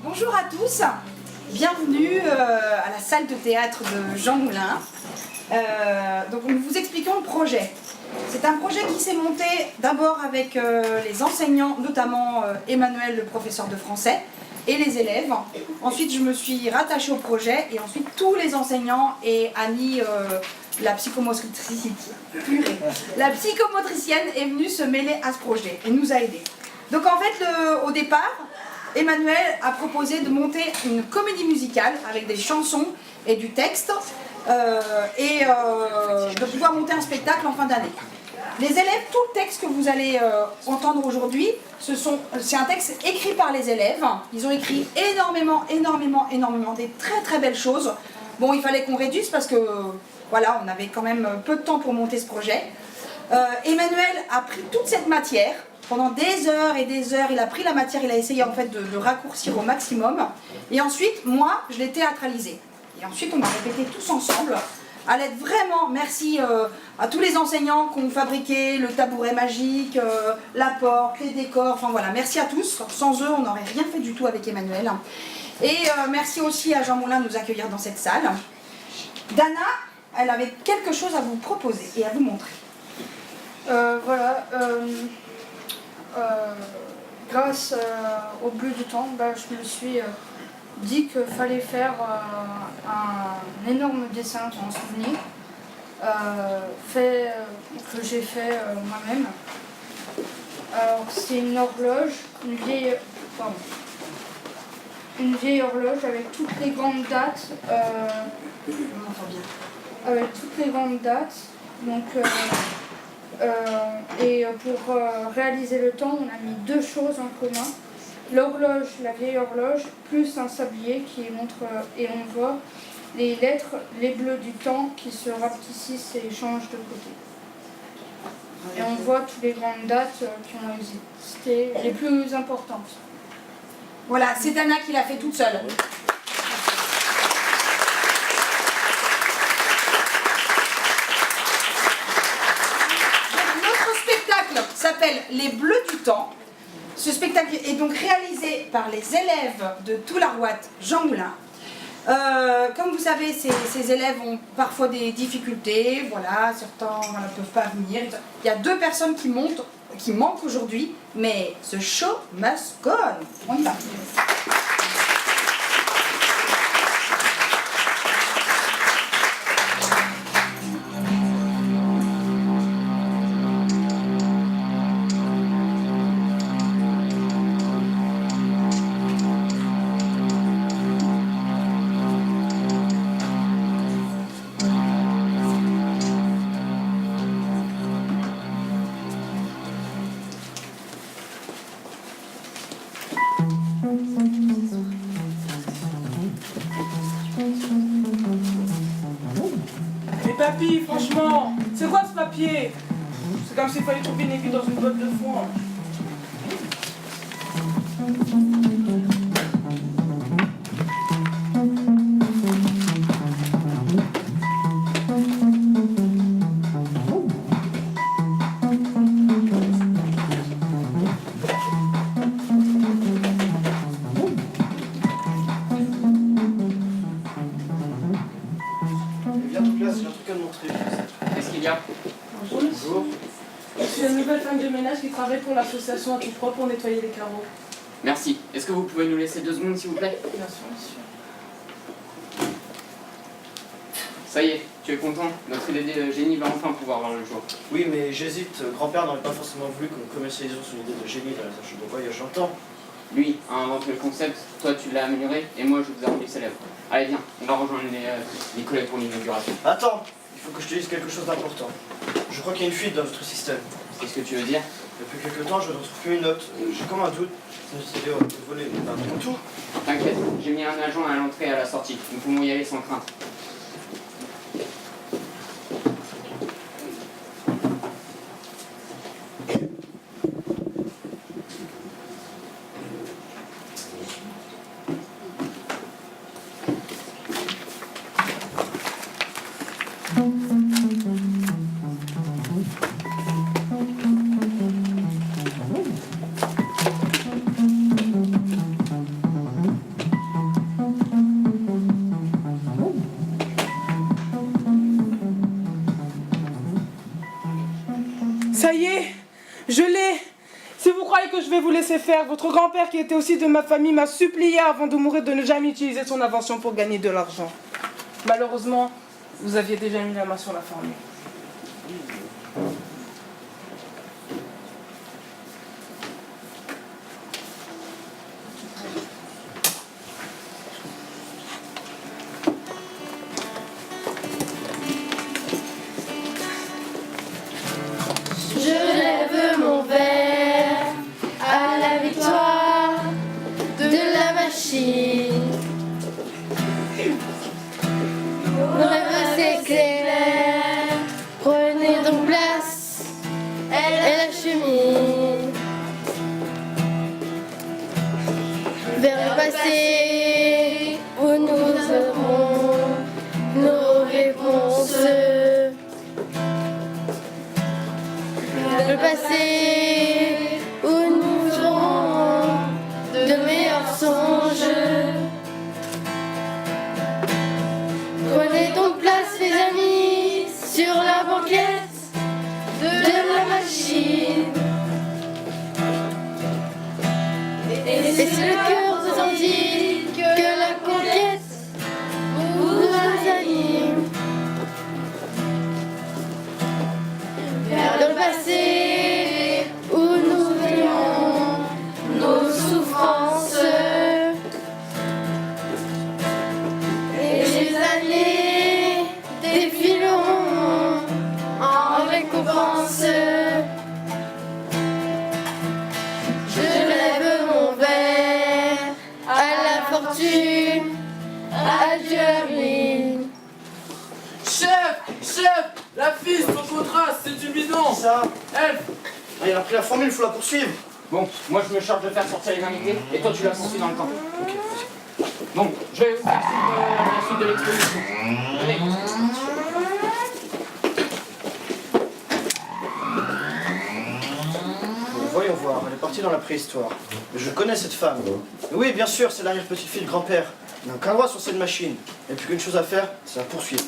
Bonjour à tous, bienvenue à la salle de théâtre de Jean Moulin. Donc nous vous expliquons le projet. C'est un projet qui s'est monté d'abord avec les enseignants, notamment Emmanuel, le professeur de français, et les élèves. Ensuite je me suis rattachée au projet et ensuite tous les enseignants et Annie, la psychomotricienne est venue se mêler à ce projet et nous a aidés. Donc en fait au départ, Emmanuel a proposé de monter une comédie musicale avec des chansons et du texte et de pouvoir monter un spectacle en fin d'année. Les élèves, tout le texte que vous allez entendre aujourd'hui, c'est un texte écrit par les élèves. Ils ont écrit énormément, des très très belles choses. Bon, il fallait qu'on réduise parce que voilà, on avait quand même peu de temps pour monter ce projet. Emmanuel a pris toute cette matière. Pendant des heures et des heures, il a pris la matière, il a essayé en fait de raccourcir au maximum. Et ensuite, moi, je l'ai théâtralisé. Et ensuite, on a répété tous ensemble. À l'aide vraiment, merci à tous les enseignants qui ont fabriqué le tabouret magique, la porte, les décors, enfin voilà, merci à tous. Sans eux, on n'aurait rien fait du tout avec Emmanuel. Et merci aussi à Jean Moulin de nous accueillir dans cette salle. Dana, elle avait quelque chose à vous proposer et à vous montrer. Grâce au bleu du temps, je me suis dit qu'il fallait faire un énorme dessin en souvenir que j'ai fait moi-même. Alors c'est une horloge, une vieille horloge avec toutes les grandes dates. Donc, pour réaliser le temps, on a mis deux choses en commun. L'horloge, la vieille horloge, plus un sablier qui montre, et on voit les lettres, les bleus du temps qui se rapetissent et changent de côté. Et on voit toutes les grandes dates qui ont existé, les plus importantes. Voilà, c'est Dana qui l'a fait toute seule. Notre spectacle s'appelle Les Bleus du Temps. Ce spectacle est donc réalisé par les élèves de Toullaroat Jean Moulin. Comme vous savez, ces élèves ont parfois des difficultés, voilà, certains ne peuvent pas venir. Il y a deux personnes qui manquent aujourd'hui, mais ce show must go on. On y va. Mais papy, franchement, c'est quoi ce papier? C'est comme s'il fallait trouver une aiguille dans une botte de foin. Qu'est-ce qu'il y a? Bonjour. Je suis la nouvelle femme de ménage qui travaille pour l'association à tout propre pour nettoyer les carreaux. Merci. Est-ce que vous pouvez nous laisser 2 secondes, s'il vous plaît? Bien sûr, monsieur. Ça y est, tu es content? Notre idée de génie va enfin pouvoir voir le jour. Oui, mais j'hésite. Grand-père n'aurait pas forcément voulu que nous commercialisions son idée de génie dans la tâche de voyage, j'entends. Lui a inventé le concept, toi tu l'as amélioré, et moi je vous ai rendu célèbre. Allez, viens, on va rejoindre les collègues pour l'inauguration. Attends, il faut que je te dise quelque chose d'important. Je crois qu'il y a une fuite dans notre système. Qu'est-ce que tu veux dire? Depuis quelque temps, je ne retrouve plus une note. J'ai comme un doute. C'est de voler mon tout. T'inquiète, j'ai mis un agent à l'entrée et à la sortie. Nous pouvons y aller sans crainte. Ça y est, je l'ai. Si vous croyez que je vais vous laisser faire, votre grand-père qui était aussi de ma famille m'a supplié avant de mourir de ne jamais utiliser son invention pour gagner de l'argent. Malheureusement, vous aviez déjà mis la main sur la formule. Je lève mon verre à la victoire de la machine. Nos rêves s'éclairent, prenez donc place, elle achemine vers le passé où nous aurons nos réponses. Le passé où nous aurons de meilleurs songes. Prenez donc place, les amis, sur la banquette de la machine. Et si le cœur vous en dit que la conquête vous anime, vers le passé où nous verrons nos souffrances et les années défileront en récompense. Je lève mon verre à la fortune, adieu la ruine. Chef, la fille, son contrat, c'est du bidon. Ça, Elle, il a pris la formule, il faut la poursuivre. Bon, moi je me charge de faire sortir les invités et toi tu la poursuis dans le camp. Bon, je vais vous faire la suite de l'exposition. Allez. Voyons voir, elle est partie dans la préhistoire. Mais je connais cette femme. Mais oui, bien sûr, c'est l'arrière-petite-fille de grand-père. Elle n'a aucun droit sur cette machine. Il n'y a plus qu'une chose à faire, c'est la poursuivre.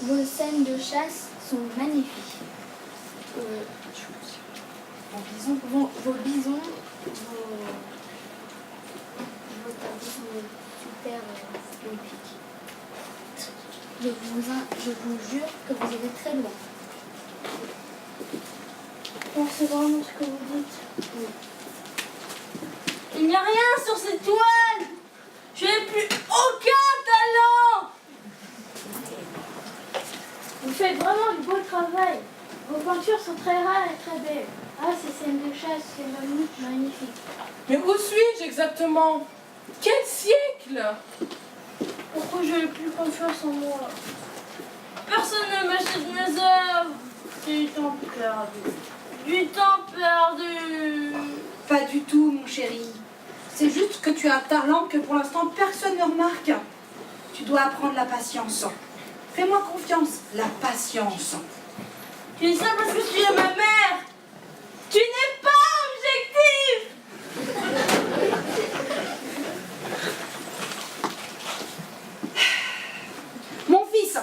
Vos scènes de chasse sont magnifiques. Vos bisons, vos tabous sont super magnifiques. Je vous jure que vous allez très loin. Non, c'est vraiment ce que vous dites. Oui. Il n'y a rien sur cette toile. Je n'ai plus aucun talent. Vous faites vraiment du beau travail. Vos peintures sont très rares et très belles. Ah, ces scènes de chasse, c'est magnifique. Mais où suis-je exactement? Quel siècle? Pourquoi je n'ai plus confiance en moi? Personne ne m'achète mes œuvres. C'est du temps perdu. Du temps perdu. Pas du tout, mon chéri. C'est juste que tu as un talent que pour l'instant personne ne remarque. Tu dois apprendre la patience. Fais-moi confiance, la patience. Tu dis ça parce que tu es ma mère. Tu n'es pas objective. Mon fils,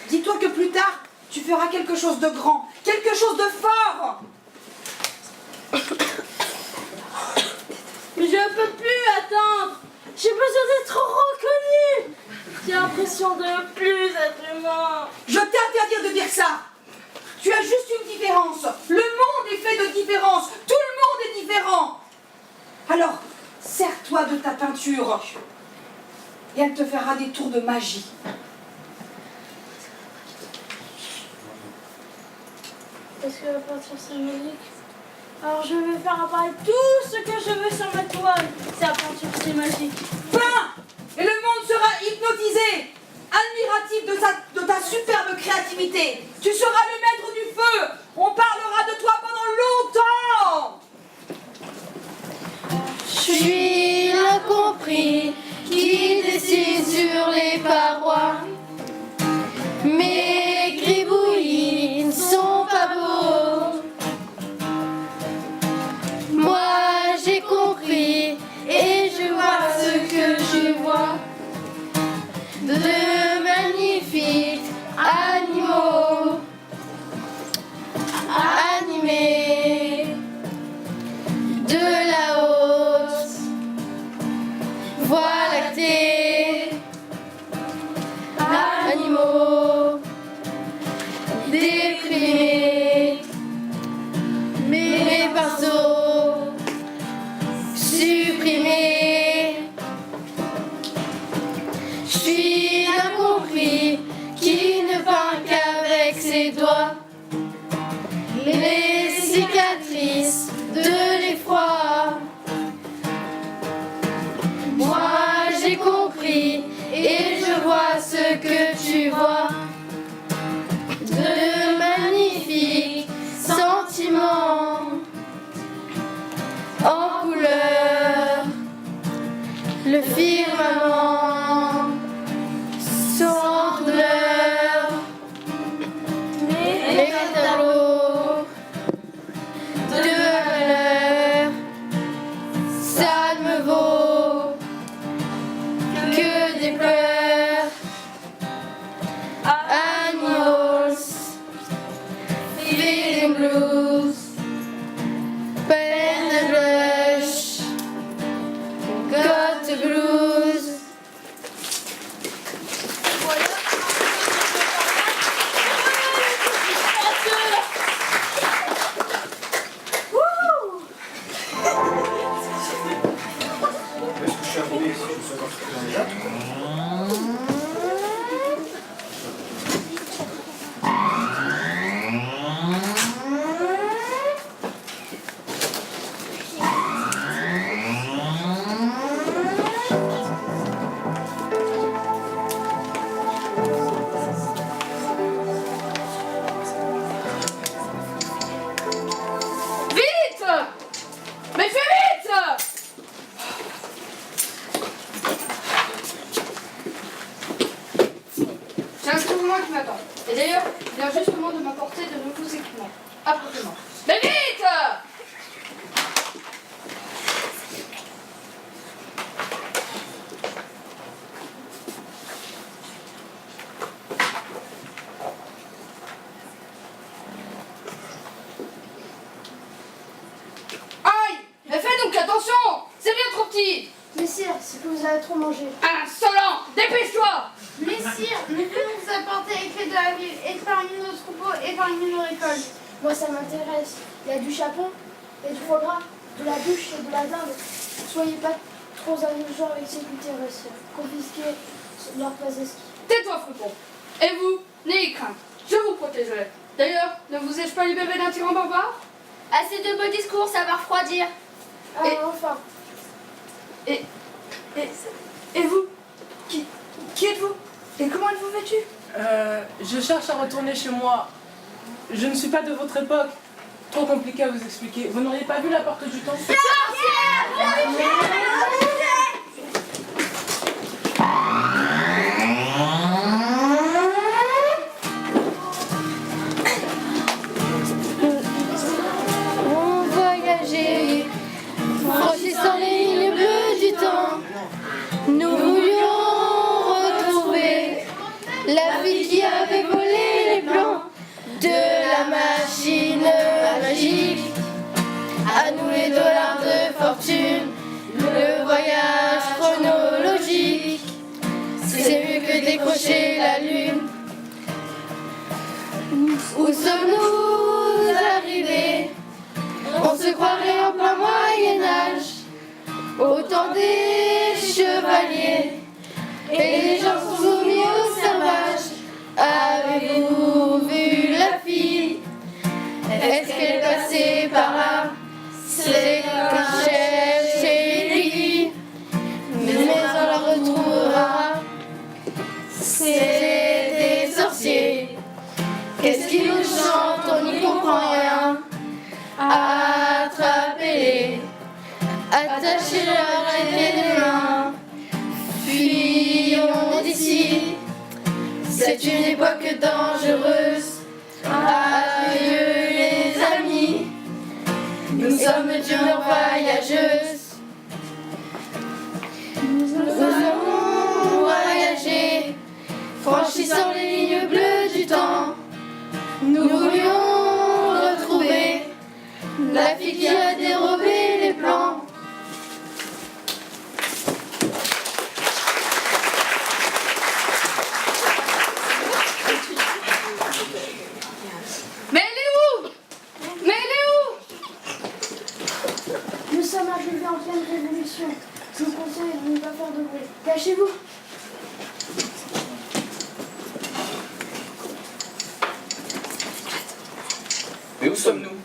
dis-toi que plus tard, tu feras quelque chose de grand, quelque chose de fort. Mais je ne peux plus attendre. J'ai besoin d'être reconnue. J'ai l'impression de ne plus être humain. Je t'interdis de dire ça. Tu as juste une différence. Le monde est fait de différences. Tout le monde est différent. Alors, Sers-toi de ta peinture et elle te fera des tours de magie. Est-ce que la peinture c'est magique? Alors je vais faire apparaître tout ce que je veux sur ma toile. C'est la peinture, c'est magique. Peins et le monde sera hypnotisé, admiratif de ta superbe créativité. Tu seras le maître du feu. On parlera de toi pendant longtemps. Je suis l'incompris qui dessine sur les parois. Mes gribouillis ne sont pas beaux. Moi j'ai compris et je vois ce que je vois. De magnifiques animaux animés de la haute voie lactée. Animaux déprimés, mes pinceaux supprimés. Je suis l'incompris qui ne peint qu'avec ses doigts. Les cicatrices de l'effroi. Moi j'ai compris et je vois ce que tu vois. De magnifiques sentiments en couleur. Le firmament sans douleur. Les tableaux de valeur. Ça ne me vaut que des pleurs. Animals, feeling blues, pen and blush, got the blues. Est-ce que je suis arrivé ici? Je suis encore dans les dates. Vite! Mais fais vite! J'ai un instrument qui m'attend. Et d'ailleurs, il vient justement de m'apporter de nouveaux équipements. Apparemment. Mais vite! Aïe! Mais fais donc attention! C'est bien trop petit! Messire, c'est que vous avez trop mangé. Insolent! Dépêche-toi! Messire, nous pouvons vous apporter les clés de la ville, épargner nos troupeaux, épargner nos récoltes. Moi ça m'intéresse. Il y a du chapon, et du foie gras, de la bûche et de la dinde. Soyez pas trop indulgents avec ces cultures. Confisquez leur pazeski. Tais-toi, Fripon! Et vous, n'ayez crainte, je vous protégerai. D'ailleurs, ne vous ai-je pas libéré d'un tyran barbare? Assez de beaux discours, ça va refroidir. Ah, Et- enfin. Et vous? Qui êtes-vous? Et comment êtes-vous vêtu? Je cherche à retourner chez moi. Je ne suis pas de votre époque. Trop compliqué à vous expliquer. Vous n'auriez pas vu la porte du temps? On voyageait, franchissant les lignes bleues du temps. Nous voulions retrouver la vie qui avait volé les plans de la machine magique. À nous les dollars de fortune, le voyage chronologique. C'est mieux que décrocher la lune. Où sommes-nous arrivés? On se croirait en plein Moyen-Âge. Autant temps des chevaliers et les gens sont soumis aux servages. Avez-vous vu la fille? Est-ce qu'elle est passée par là? C'est qu'un chef chez lui, mais on la retrouvera. C'est des sorciers. Qu'est-ce qu'ils nous chantent? On n'y comprend rien. Attrapez-les, attachez-leur les mains. Fuyons d'ici. C'est une époque dangereuse. Adieu les amis. Nous sommes d'humeur voyageuse. Nous allons voyager, franchissant les lignes bleues du temps. Nous voulions retrouver la fille qui a dérobé les plans. Mais elle est où? Mais elle est où? Nous sommes arrivés en pleine révolution. Je vous conseille de ne pas faire de bruit. Cachez-vous. Mais où sommes-nous?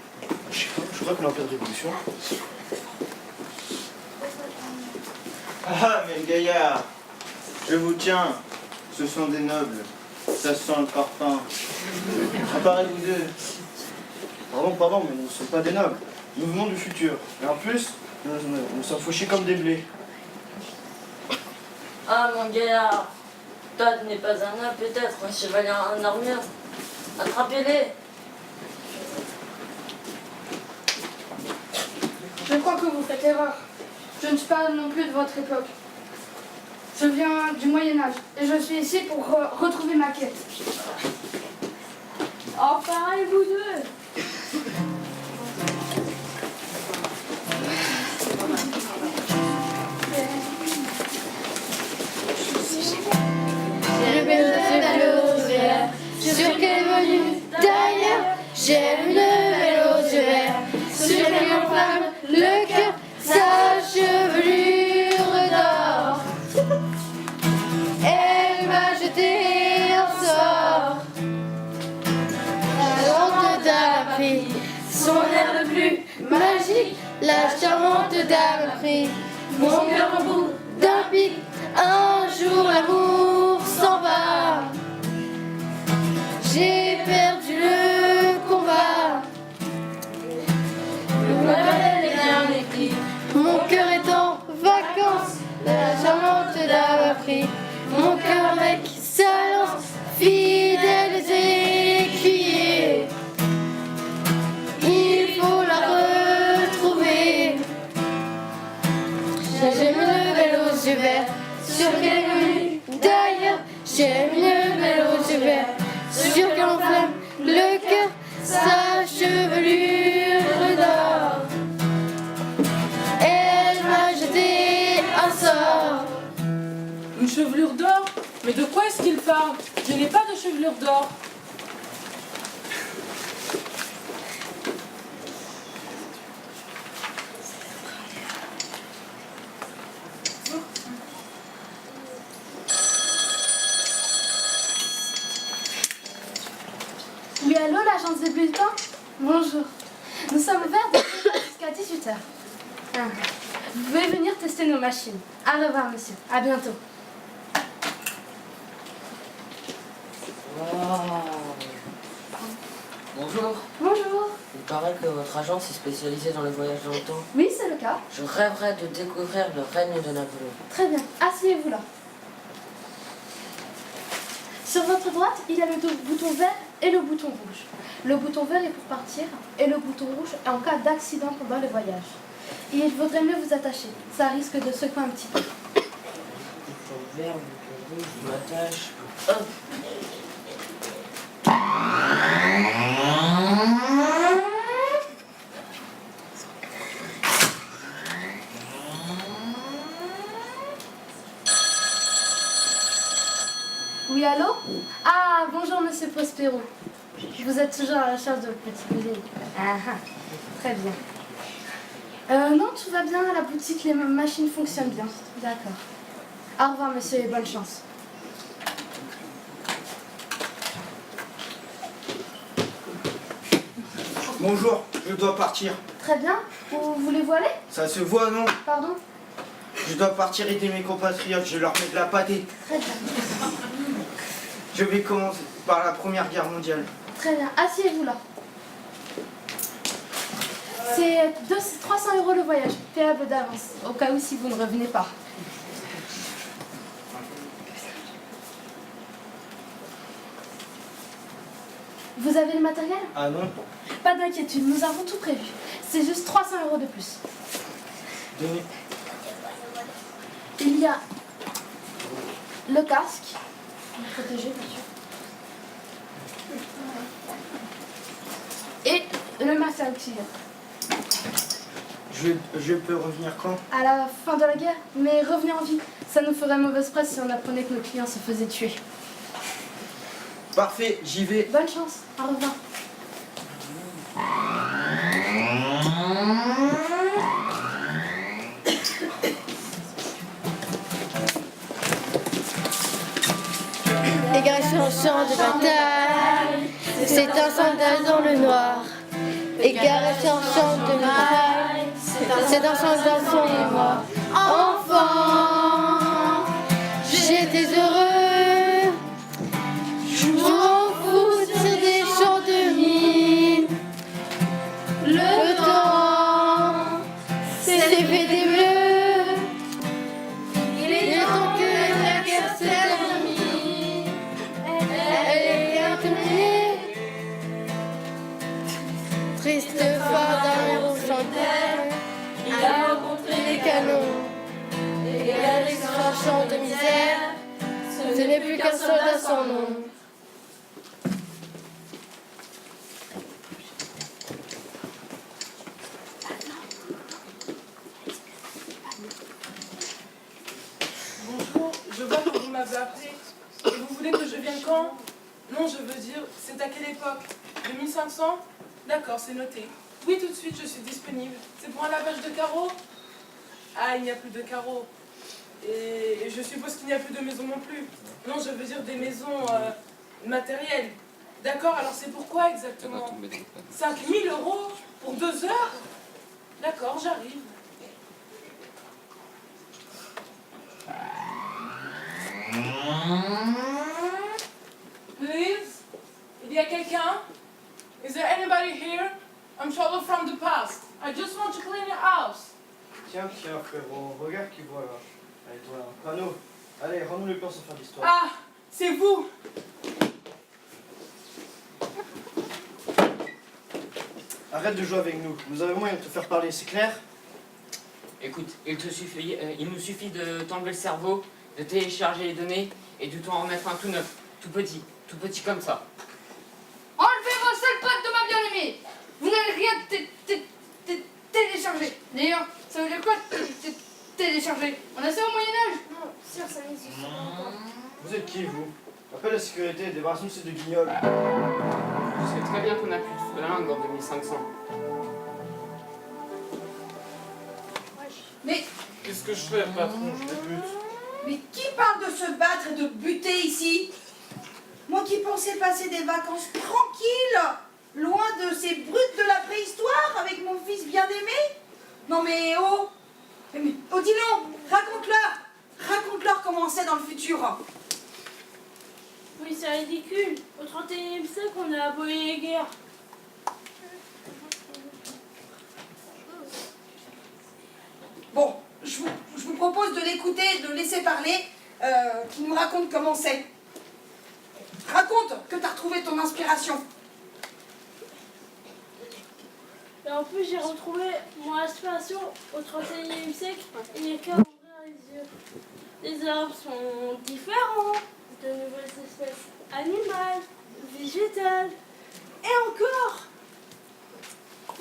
Je sais pas, je crois qu'on est en pleine révolution. Ah, mais le gaillard, je vous tiens, ce sont des nobles, ça sent le parfum. Préparez-vous deux. Pardon, mais nous ne sommes pas des nobles. Nous venons du futur. Et en plus, nous sommes fauchés comme des blés. Ah, mon gaillard, toi tu n'es pas un homme, peut-être un chevalier en armure. Attrapez-les. Je crois que vous faites erreur. Je ne suis pas non plus de votre époque. Je viens du Moyen-Âge et je suis ici pour retrouver ma quête. Oh, pareil, vous deux. J'ai le bel aux verts, sur quelle venue d'ailleurs. J'ai une belle aux yeux verts, sur quelle enflamme le cœur, sa chevelure d'or. Elle m'a jeté un sort. La charmante dame a pris son air le plus magique. La charmante dame a pris mon cœur au bout d'un pic. Un jour l'amour s'en va. J'ai perdu le combat. Le modèle est bien écrit. Mon cœur est en vacances. La charmante dame a pris mon cœur avec sa lance. Fidèles écuyers, il faut la retrouver. J'aime une belle aux yeux verts, sur quelle venue d'ailleurs. J'aime une belle aux yeux verts, sur quelle enflamme le cœur, sa chevelure d'or. Elle m'a jeté un sort. Une chevelure d'or? Mais de quoi est-ce qu'il parle? Je n'ai pas de chevelure d'or. Oui, allô, l'agence des bulletins? Bonjour. Nous sommes ouverts de 7h jusqu'à 18h. Vous pouvez venir tester nos machines. Au revoir, monsieur. À bientôt. Bonjour. Bonjour. Il paraît que votre agence est spécialisée dans le voyage dans le temps. Oui, c'est le cas. Je rêverais de découvrir le règne de Napoléon. Très bien. Asseyez-vous là. Sur votre droite, il y a le bouton vert et le bouton rouge. Le bouton vert est pour partir et le bouton rouge est en cas d'accident pendant le voyage. Et il vaudrait mieux vous attacher. Ça risque de secouer un petit peu. Bouton vert, bouton rouge, je m'attache. Hop. Oui, allô? Ah, bonjour, monsieur Prospero. Vous êtes toujours à la recherche de petits cuisines. Ah, ah, très bien. Non, tout va bien à la boutique, les machines fonctionnent bien. D'accord. Au revoir, monsieur, et bonne chance. Bonjour, je dois partir. Très bien. Vous voulez-vous aller? Ça se voit, non? Pardon? Je dois partir aider mes compatriotes, je leur mets de la pâtée. Très bien. Je vais commencer par la Première Guerre mondiale. Très bien. Asseyez-vous là. C'est 300 € le voyage, payable d'avance, au cas où si vous ne revenez pas. Vous avez le matériel? Ah non? Pas d'inquiétude, nous avons tout prévu. C'est juste 300 € de plus. Donnez. Il y a le casque, protégé bien sûr, et le masque à auxiliaire. Je peux revenir quand? À la fin de la guerre, mais revenez en vie. Ça nous ferait mauvaise presse si on apprenait que nos clients se faisaient tuer. Parfait, j'y vais. Bonne chance, au revoir. Égaré sur un champ de bataille, c'est un soldat dans le noir. Égaré sur un champ de bataille, c'est un soldat dans le noir. Enfant, j'étais heureux, jouant au foot sur des champs de mine. Le temps s'est fait des bleus, il est temps que la guerre se termine. Elle est terminée. Triste phare d'un héros chanteur, il a rencontré des canons. Égaré sur un champ de misère, ce n'est plus qu'un soldat sans nom. Bonjour, je vois que vous m'avez appelé. Et vous voulez que je vienne quand? Non, je veux dire, c'est à quelle époque? 2500? D'accord, c'est noté. Oui, tout de suite, je suis disponible. C'est pour un lavage de carreaux? Ah, il n'y a plus de carreaux. Et je suppose qu'il n'y a plus de maisons non plus. Non, je veux dire des maisons matérielles. D'accord, alors c'est pourquoi exactement? 5 000 € pour 2 heures? D'accord, j'arrive. Please? Il y a quelqu'un? Is there anybody here? I'm Charlotte from the past. I just want to clean your house. Tiens, frérot, regarde qui voit là. Allez, toi, un panneau. Allez, rends-nous le plan sans faire d'histoire. Ah, c'est vous. Arrête de jouer avec nous. Nous avons moyen de te faire parler, c'est clair? Écoute, il nous suffit de t'enlever le cerveau, de télécharger les données et de t'en remettre un tout neuf, tout petit comme ça. Enlevez vos sales pattes de ma bien-aimée. Vous n'allez rien télécharger. D'ailleurs, ça veut dire quoi télécharger? On a ça au Moyen-Âge? Non, sûr, ça n'existe pas encore. Vous êtes qui, vous? Appelle la sécurité, débarrasse-nous de ces deux guignols. Je sais très bien qu'on n'a plus de flingue en 2500. Mais, Qu'est-ce que je fais, patron? Je débute. mais qui parle de se battre et de buter ici? Moi qui pensais passer des vacances tranquilles, loin de ces brutes de la préhistoire, avec mon fils bien-aimé. Non mais oh, dis-leur, raconte-leur comment c'est dans le futur. Oui, c'est ridicule. Au 31e siècle, on a aboli les guerres. Bon, je vous propose de l'écouter, de le laisser parler, qu'il nous raconte comment c'est. Raconte que t'as retrouvé ton inspiration. Et en plus, j'ai retrouvé mon inspiration au 31e siècle. Il n'y a qu'à ouvrir les yeux. Les arbres sont différents, de nouvelles espèces animales, végétales, et encore.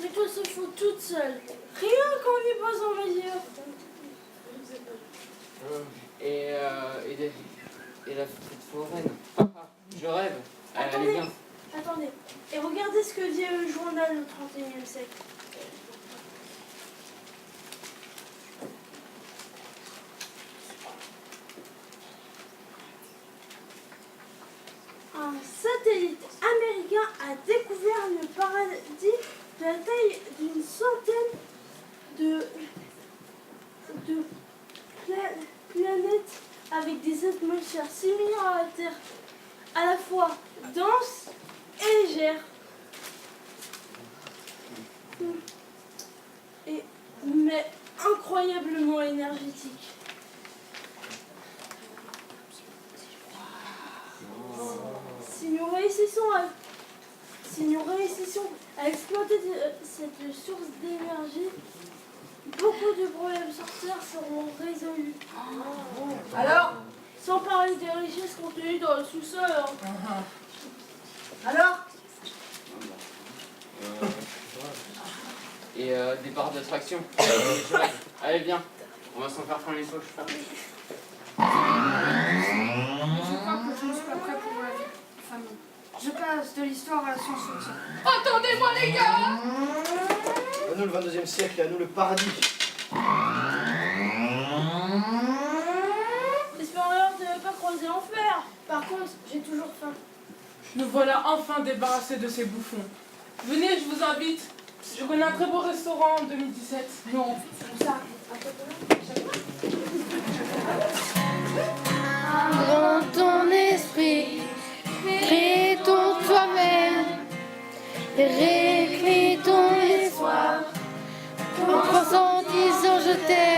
Les choses se font toutes seules, rien qu'en y posant mes yeux. Et la petite foraine. Je rêve. Elle est Attendez, bien. attendez. Et regardez ce que dit le journal au 31e siècle. satellite américain a découvert le paradis de la taille d'une centaine de planètes avec des atmosphères similaires à la Terre, à la fois denses et légères. Mais incroyablement énergétiques. Si nous réussissons à exploiter cette source d'énergie, beaucoup de problèmes sur Terre seront résolus. Alors? Sans parler des richesses contenues dans le sous-sol. Alors? Et des barres d'attraction. Allez, viens. On va s'en faire prendre les poches. Je crois que je ne suis pas prêt pour la famille. Je passe de l'histoire à la science-fiction. Attendez-moi les gars! À nous le 22e siècle et à nous le paradis. J'espère alors de ne pas croiser l'enfer. Par contre, j'ai toujours faim. Nous voilà enfin débarrassés de ces bouffons. Venez, je vous invite. Je connais un très beau restaurant en 2017. Non, ça. Dans ton esprit, crée-ton toi-même, récrée ton espoir, en pensant, disant je t'aime.